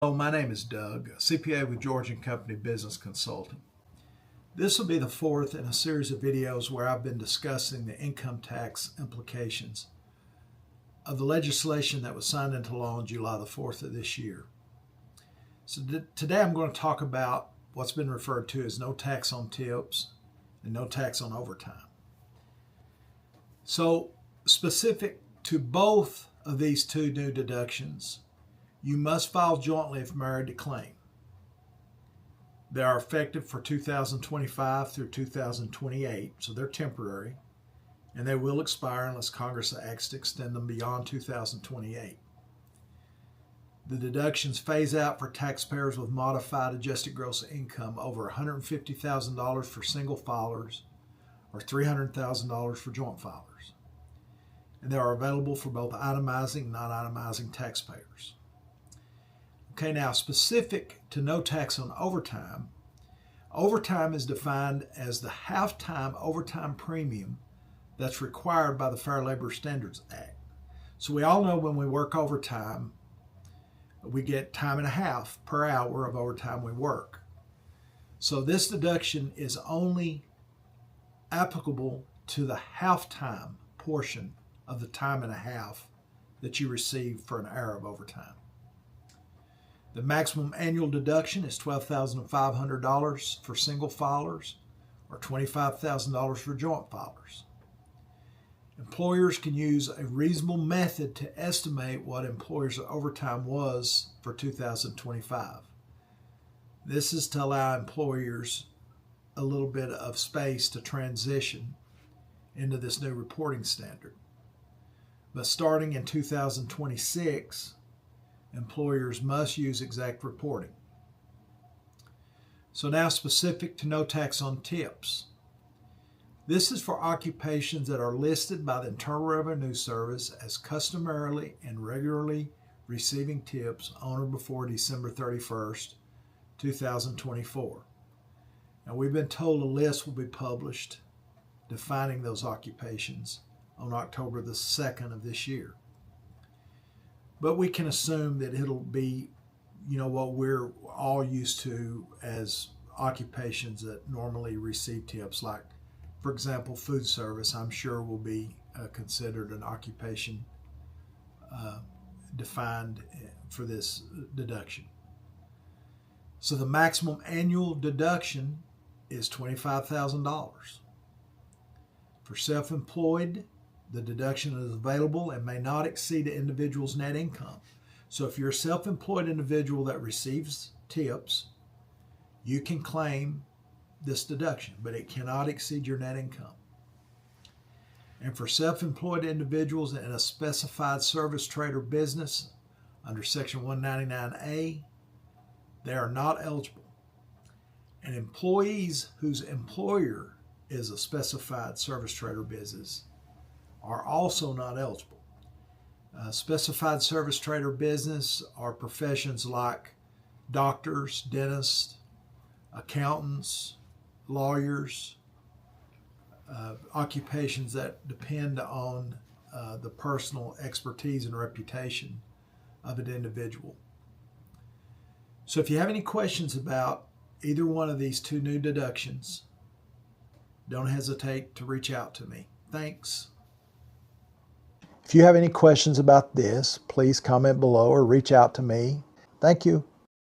Hello, my name is Doug, a CPA with George & Company Business Consulting. This will be the fourth in a series of videos where I've been discussing the income tax implications of the legislation that was signed into law on July the 4th of this year. So today I'm going to talk about what's been referred to as no tax on tips and no tax on overtime. So specific to both of these two new deductions, you must file jointly if married to claim. They are effective for 2025 through 2028, so they're temporary, and they will expire unless Congress acts to extend them beyond 2028. The deductions phase out for taxpayers with modified adjusted gross income over $150,000 for single filers or $300,000 for joint filers. And they are available for both itemizing and non-itemizing taxpayers. Okay, now specific to no tax on overtime, overtime is defined as the half-time overtime premium that's required by the Fair Labor Standards Act. So we all know when we work overtime, we get time and a half per hour of overtime we work. So this deduction is only applicable to the half-time portion of the time and a half that you receive for an hour of overtime. The maximum annual deduction is $12,500 for single filers or $25,000 for joint filers. Employers can use a reasonable method to estimate what employers' overtime was for 2025. This is to allow employers a little bit of space to transition into this new reporting standard. But starting in 2026, employers must use exact reporting. So now specific to no tax on tips. This is for occupations that are listed by the Internal Revenue Service as customarily and regularly receiving tips on or before December 31st, 2024. Now we've been told a list will be published defining those occupations on October the 2nd of this year. But we can assume that it'll be, what we're all used to as occupations that normally receive tips, like, for example, food service, I'm sure will be considered an occupation defined for this deduction. So the maximum annual deduction is $25,000. For self-employed, the deduction is available and may not exceed the individual's net income. So if you're a self-employed individual that receives tips, you can claim this deduction, but it cannot exceed your net income. And for self-employed individuals in a specified service, trade, or business under Section 199A, they are not eligible. And employees whose employer is a specified service, trade, or business are also not eligible. Specified service, trade, or business are professions like doctors, dentists, accountants, lawyers, occupations that depend on the personal expertise and reputation of an individual. So if you have any questions about either one of these two new deductions, don't hesitate to reach out to me. Thanks. If you have any questions about this, please comment below or reach out to me. Thank you.